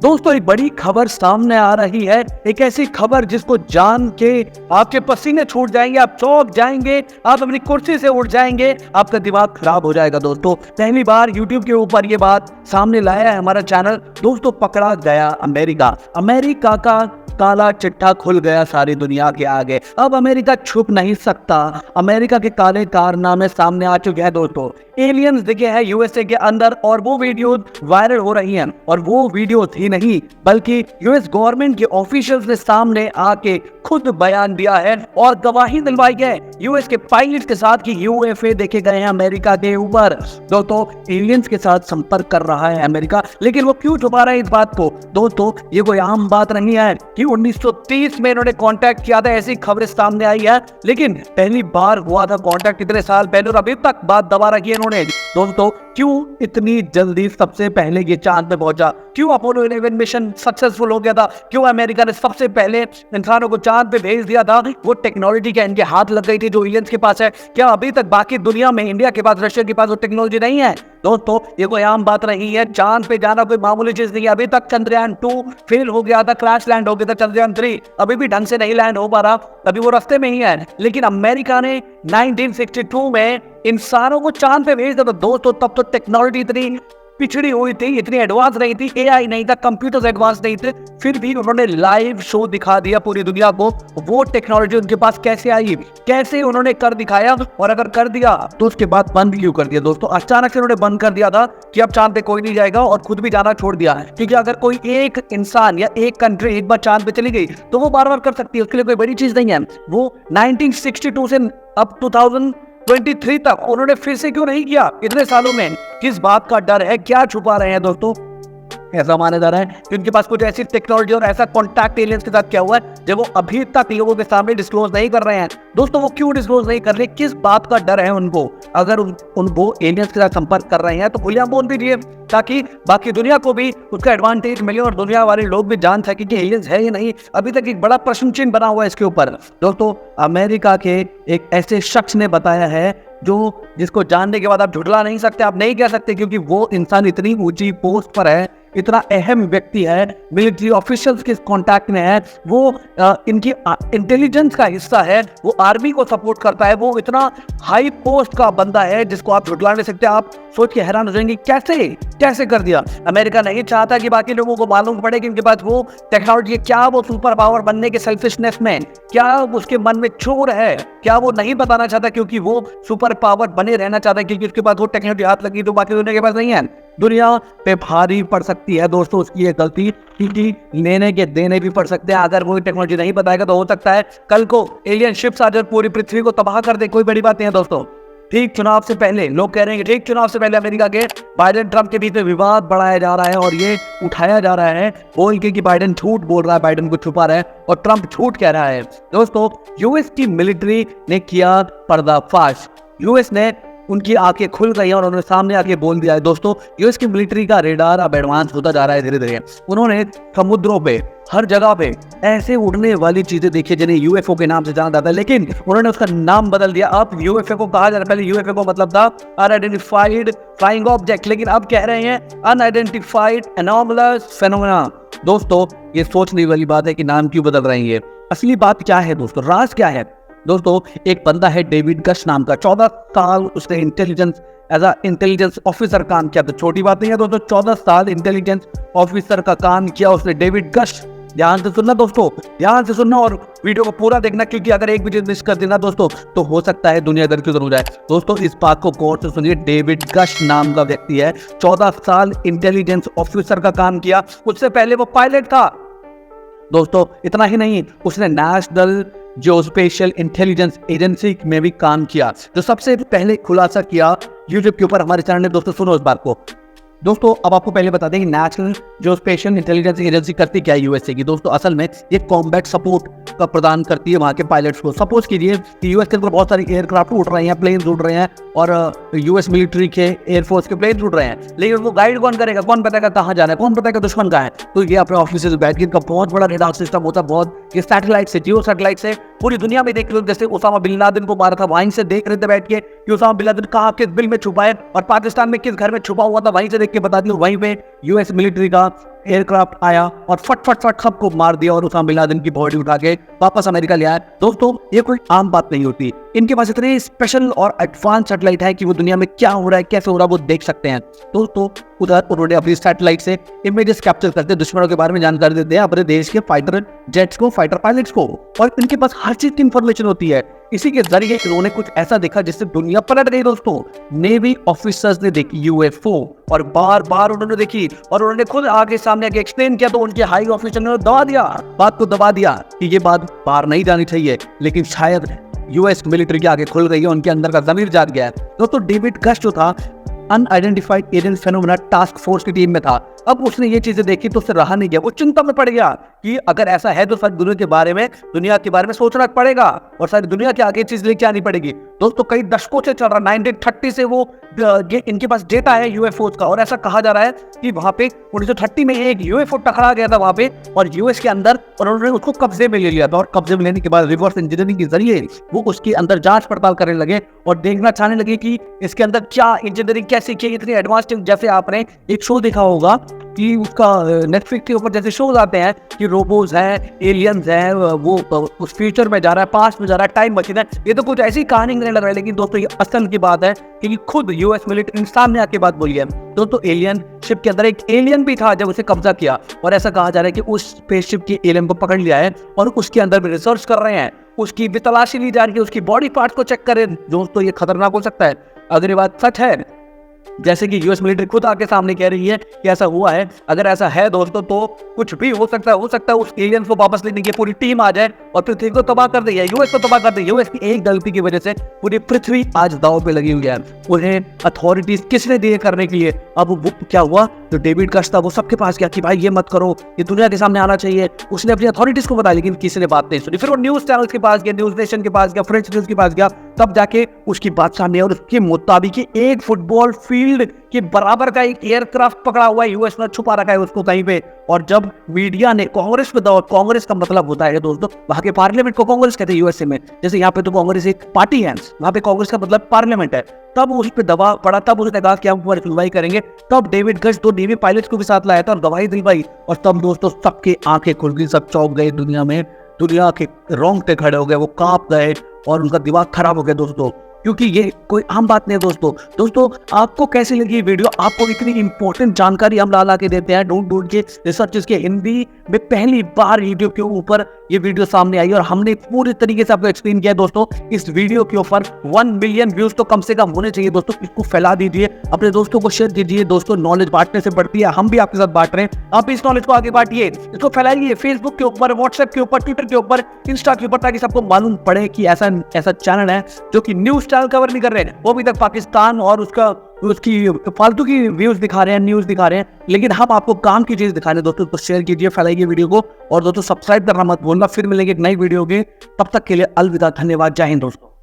दोस्तों एक बड़ी खबर सामने आ रही है। एक ऐसी खबर जिसको जान के आपके पसीने छूट जाएंगे, आप चौंक जाएंगे, आप अपनी कुर्सी से उठ जाएंगे, आपका दिमाग खराब हो जाएगा। दोस्तों पहली बार YouTube के ऊपर ये बात सामने लाया है हमारा चैनल। दोस्तों पकड़ा गया अमेरिका का काला चिट्ठा खुल गया सारी दुनिया के आगे। अब अमेरिका छुप नहीं सकता। अमेरिका के काले कारनामे सामने आ चुके हैं। दोस्तों एलियंस दिखे हैं यूएसए के अंदर और वो वीडियो वायरल हो रही हैं। और वो वीडियो थी नहीं बल्कि यूएस गवर्नमेंट के ऑफिशियल्स ने सामने आके खुद बयान दिया है और गवाही दिलवाई है यूएस के पायलट के साथ कि यूएफए देखे गए हैं अमेरिका के ऊपर। दोस्तों एलियंस के साथ संपर्क कर रहा है अमेरिका, लेकिन वो क्यों छुपा रहा है इस बात को? दोस्तों ये कोई आम बात नहीं है कि 1930 में इन्होंने कांटेक्ट किया था, ऐसी खबरें सामने आई है। लेकिन पहली बार हुआ था कांटेक्ट इतने साल पहले और अभी तक बात दबा रखी है इन्होंने। दोस्तों क्यों इतनी जल्दी सबसे पहले ये चांद पे पहुंचा? क्यों अपोलो 11 मिशन सक्सेसफुल हो गया था? क्यों अमेरिका ने सबसे पहले इंसानों को चांद पे भेज दिया था? वो टेक्नोलॉजी क्या इनके हाथ लग गई थी जो एलियंस के पास है? क्या अभी तक बाकी दुनिया में इंडिया के पास, रशिया के पास वो टेक्नोलॉजी नहीं है? दोस्तों ये कोई आम बात नहीं है। चांद पे जाना कोई मामूली चीज नहीं है। अभी तक चंद्रयान 2 फेल हो गया था, क्रैश लैंड हो गया था। चंद्रयान 3 अभी भी ढंग से नहीं लैंड हो पा रहा, अभी वो रास्ते में ही है। लेकिन अमेरिका ने 1962 में इंसानों को चांद पे भेज दिया था। दोस्तों तब तो टेक्नोलॉजी इतनी पिछड़ी हुई थी, इतनी एडवांस नहीं थी, एआई नहीं था, कंप्यूटर्स एडवांस नहीं थे, फिर भी उन्होंने लाइव शो दिखा दिया पूरी दुनिया को। वो टेक्नोलॉजी उनके पास कैसे आई, कैसे उन्होंने कर दिखाया, और अगर कर दिया तो उसके बाद बंद क्यों कर दिया? दोस्तों अचानक से उन्होंने बंद कर दिया था कि अब चांद पे कोई नहीं जाएगा और खुद भी जाना छोड़ दिया है। क्योंकि अगर कोई एक इंसान या एक कंट्री एक बार चांद पे चली गई तो वो बार बार कर सकती है, उसके लिए कोई बड़ी चीज नहीं है। वो 1962 से अब 2023 तक उन्होंने फिर से क्यों नहीं किया? इतने सालों में किस बात का डर है? क्या छुपा रहे हैं? दोस्तों ऐसा माना जा रहा है कि उनके पास कुछ ऐसी टेक्नोलॉजी और ऐसा कॉन्टैक्ट एलियंस के साथ क्या हुआ है जब वो अभी तक लोगों के सामने डिस्क्लोज नहीं कर रहे हैं। दोस्तों वो क्यों डिस्क्लोज नहीं कर रहे? किस बात का डर है उनको? अगर उनको एलियंस के साथ संपर्क कर रहे हैं तो खुलेआम बोल दीजिए ताकि बाकी दुनिया को भी उसका एडवांटेज मिले और दुनिया वाले लोग भी जान सके कि एलियंस है या नहीं। अभी तक एक बड़ा प्रश्न चिन्ह बना हुआ है इसके ऊपर। दोस्तों अमेरिका के एक ऐसे शख्स ने बताया है जिसको जानने के बाद आप झुठला नहीं सकते, आप नहीं कह सकते, क्योंकि वो इंसान इतनी ऊंची पोस्ट पर है, इतना अहम व्यक्ति है, मिलिट्री ऑफिशियल्स के कांटेक्ट में है, वो इनकी इंटेलिजेंस का हिस्सा है, वो आर्मी को सपोर्ट करता है, वो इतना हाई पोस्ट का बंदा है जिसको आप झुठला नहीं सकते। आप सोच के हैरान हो जाएंगे कैसे कर दिया। अमेरिका नहीं चाहता कि बाकी लोगों को मालूम पड़े कि उनके पास वो टेक्नोलॉजी, क्या वो सुपर पावर बनने के सेल्फिशनेस में, क्या उसके मन में चोर है, क्या वो नहीं बताना चाहता क्योंकि वो सुपर पावर बने रहना चाहता है, क्योंकि उसके पास वो टेक्नोलॉजी हाथ लगी तो बाकी दुनिया के पास नहीं है। दुनिया पे भारी पड़ सकती है दोस्तों उसकी ये गलती, क्योंकि लेने के देने भी पड़ सकते हैं। अगर वो टेक्नोलॉजी नहीं बताएगा तो हो सकता है कल को एलियन शिप्स आकर पूरी पृथ्वी को तबाह कर दे। कोई बड़ी बात नहीं है दोस्तों। ठीक चुनाव से पहले लोग कह रहे हैं कि ठीक चुनाव से पहले अमेरिका के बाइडेन ट्रंप के बीच में विवाद बढ़ाया जा रहा है और ये उठाया जा रहा है बोल के कि बाइडेन झूठ बोल रहा है, बाइडेन को छुपा रहा है और ट्रंप झूठ कह रहा है। दोस्तों यूएस की मिलिट्री ने किया पर्दाफाश। यूएस ने उनकी आंखें खुल गई और उन्होंने सामने आके बोल दिया है। दोस्तों यूएस की मिलिट्री का रेडार अब एडवांस होता जा रहा है धीरे धीरे। उन्होंने समुद्रों पे हर जगह पे ऐसे उड़ने वाली चीजें देखी जिन्हें यूएफओ के नाम से जाना जाता है, लेकिन उन्होंने उसका नाम बदल दिया। अब यूएफओ को कहा जा रहा है, पहले यूएफओ को मतलब था अनआइडेंटिफाइड फ्लाइंग ऑब्जेक्ट, लेकिन अब कह रहे हैं अनआइडेंटिफाइड एनोमलस फेनोमेना। दोस्तों ये सोचने वाली बात है कि नाम क्यों बदल रहे हैं ये। असली बात क्या है दोस्तों, राज क्या है? दोस्तों एक बंदा है डेविड गश नाम का, 14 साल उसने इंटेलिजेंस ऑफिसर काम किया। तो छोटी बात नहीं है दोस्तों, 14 साल इंटेलिजेंस ऑफिसर का काम किया उसने, डेविड गश। ध्यान से सुनना दोस्तों, ध्यान से सुनना और वीडियो को पूरा देखना, क्योंकि अगर एक भी चीज मिस कर देना दोस्तों तो हो सकता है दुनिया इधर की उधर हो जाए। दोस्तों इस बात को गौर से सुनिए, डेविड गश नाम का व्यक्ति है, 14 साल इंटेलिजेंस ऑफिसर का काम किया, उससे पहले वो पायलट था। दोस्तों इतना ही नहीं, उसने नेशनल जियोस्पेशियल इंटेलिजेंस एजेंसी में भी काम किया, जो सबसे पहले खुलासा किया यूट्यूब के ऊपर हमारे चैनल ने। दोस्तों सुनो इस बात को। दोस्तों अब आपको पहले बता दें कि नेशनल जियोस्पेशियल इंटेलिजेंस एजेंसी करती क्या है यूएसए की। दोस्तों असल में ये कॉम्बैट सपोर्ट का प्रदान करती है वहाँ के पायलट्स को। सपोज कीजिए कि यूएस के अंदर बहुत सारे एयरक्राफ्ट उड़ रहे हैं, प्लेन उड़ रहे हैं और यूएस मिलिट्री के एयरफोर्स के प्लेन उड़ रहे हैं, लेकिन उनको गाइड कौन करेगा? कौन बताएगा कहाँ जाना है? कौन बताएगा दुश्मन कहाँ है? तो ये अपने ऑफिस से बैठ के इनका बहुत बड़ा रेडार सिस्टम होता है, बहुत ये सैटेलाइट से, जियो सैटेलाइट से पूरी दुनिया में देख लो। जैसे उसामा बिन लादेन को मारा था, वहीं से देख रहे थे बैठ के कि उसामा बिन लादेन कहाँ किस बिल में छुपा है और पाकिस्तान में किस घर में छुपा हुआ था, वहीं से देख के बता दिया। वहीं पे यूएस मिलिट्री का एयरक्राफ्ट आया और फट फट फट सबको मार दिया और उसामा बिन लादेन की बॉडी उठा के वापस अमेरिका ले आया। दोस्तों ये कोई आम बात नहीं होती, इनके पास इतने स्पेशल और एडवांस सैटेलाइट है कि वो दुनिया में क्या हो रहा है कैसे हो रहा है वो देख सकते हैं। दोस्तों उधर उन्होंने अपनी सैटेलाइट से इमेजेस कैप्चर करते, दुश्मनों के बारे में जानकारी देते हैं अपने देश के फाइटर जेट्स को, फाइटर पायलट्स को, और इनके पास हर चीज की इंफॉर्मेशन होती है। इसी के जरिए इन्होंने कुछ ऐसा देखा जिससे दुनिया पलट गई। दोस्तों नेवी ऑफिसर्स ने देखी यूएफओ और बार बार उन्होंने देखी और उन्होंने खुद आगे सामने आके एक्सप्लेन किया, तो उनके हाई ऑफिसर ने दबा दिया, बात को दबा दिया कि ये बात बाहर नहीं जानी चाहिए, लेकिन शायद यूएस मिलिट्री के आगे खुल गई है, उनके अंदर का जमीर जाग गया है। दोस्तों डेविड घश जो था unidentified alien phenomena task force की टीम में था। अब उसने ये चीजें देखी तो उससे रहा नहीं गया, वो चिंता में पड़ गया कि अगर ऐसा है तो सारी दुनिया के बारे में सोचना पड़ेगा और सारी दुनिया के आगे चीज लेके आनी पड़ेगी। दोस्तों कई दशकों से चल रहा, 1930 से वो इनके पास डेटा है यूएफओ का, और ऐसा कहा जा रहा है कि वहां पे 1930 में एक यूएफओ टकरा गया था वहां पे और यूएस के अंदर, और उन्होंने उसको कब्जे में ले लिया था। और कब्जे में लेने के बाद रिवर्स इंजीनियरिंग के जरिए वो उसके अंदर जांच पड़ताल करने लगे और देखना चाहने लगे कि इसके अंदर क्या इंजीनियरिंग कैसे की, इतनी एडवांस। जैसे आपने एक शो देखा होगा कि उसका नेटफ्लिक्स के ऊपर जैसे शोज आते हैं कि रोबोज हैं, एलियंस हैं, वो उस फ्यूचर में जा रहा है, पास्ट में जा रहा है, टाइम मशीन है, ये तो कुछ ऐसी कहानी नहीं लग रहा है। लेकिन दोस्तों ये असल की बात है कि खुद यूएस मिलिट्री सामने आके बात बोली है। दोस्तों एलियन शिप के अंदर एक एलियन भी था जब उसे कब्जा किया, और ऐसा कहा जा रहा है कि उस स्पेसशिप के एलियन को पकड़ लिया है और उसके अंदर भी रिसर्च कर रहे हैं, उसकी भी तलाशी ली जा रही है, उसकी बॉडी पार्ट को चेक करें। दोस्तों ये खतरनाक हो सकता है अगर ये बात सच है, जैसे कि यूएस मिलिट्री खुद आके सामने कह रही है कि ऐसा हुआ है। अगर ऐसा है दोस्तों तो कुछ भी हो सकता है उस एलियन को वापस लेने की पूरी टीम आ जाए और पृथ्वी को तबाह कर दी है, यूएस को तबाह कर दी। यूएस की एक गलती की वजह से पूरी पृथ्वी आज दांव पे लगी हुई है। उन्हें अथॉरिटीज किसने दिए करने के लिए? अब वो क्या हुआ, जो डेविड घश था वो सबके पास गया कि भाई ये मत करो, ये दुनिया के सामने आना चाहिए। उसने अपनी अथॉरिटीज को बताया, लेकिन किसी ने बात नहीं सुनी। फिर वो न्यूज चैनल के पास गया, न्यूज नेशन के पास गया, फ्रेंच न्यूज के पास गया, तब जाके उसकी बात सामने और उसके मुताबिक एक फुटबॉल फील्ड के बराबर का एक एयरक्राफ्ट पकड़ा हुआ है, यूएस ने छुपा रखा है उसको कहीं पे। और जब मीडिया ने कांग्रेस पे दौड़, कांग्रेस का मतलब होता है दोस्तों वहां के पार्लियामेंट को कांग्रेस कहते हैं यूएसए में, जैसे यहाँ पे तो कांग्रेस एक पार्टी है, वहां पे कांग्रेस का मतलब पार्लियामेंट है। तब उस पर दबाव पड़ा, तब उसने कहा कि हम तुम्हारी सुनवाई करेंगे। तब डेविड घश 2 नेवी पायलट्स को भी साथ लाया था और गवाही दिलवाई, और तब दोस्तों सबके आंखें खुल गई, सब चौंक गए, दुनिया के रोंगटे खड़े हो गए, वो कांप गए और उनका दिमाग खराब हो गया दोस्तों, क्योंकि ये कोई आम बात नहीं है। दोस्तों आपको कैसी लगी ये वीडियो? आपको इतनी इंपॉर्टेंट जानकारी हम ला के देते हैं ढूंढ के रिसर्च के, हिंदी में पहली बार यूट्यूब के ऊपर ये वीडियो सामने आई और हमने पूरी तरीके से आपको एक्सप्लेन किया। दोस्तों इस वीडियो के ऊपर 1 मिलियन व्यूज तो कम से कम होने चाहिए। दोस्तों इसको फैला दीजिए, अपने दोस्तों को शेयर कीजिए। दोस्तों नॉलेज बांटने से बढ़ती है, हम भी आपके साथ बांट रहे हैं, आप इस नॉलेज को आगे बांटिए, इसको फैलाइए फेसबुक के ऊपर, व्हाट्सएप के ऊपर, ट्विटर के ऊपर, इंस्टा के ऊपर, ताकि सबको मालूम पड़े कि ऐसा चैनल है जो कि न्यूज चैनल कवर नहीं कर रहे हैं, वो अभी तक पाकिस्तान और उसकी फालतू की व्यूज दिखा रहे हैं, न्यूज दिखा रहे हैं, लेकिन हम आपको काम की चीज दिखा रहे हैं। दोस्तों तो शेयर कीजिए, फैलाइए वीडियो को, और दोस्तों सब्सक्राइब करना मत भूलना। फिर मिलेंगे एक नई वीडियो के, तब तक के लिए अलविदा, धन्यवाद, जय हिंद दोस्तों।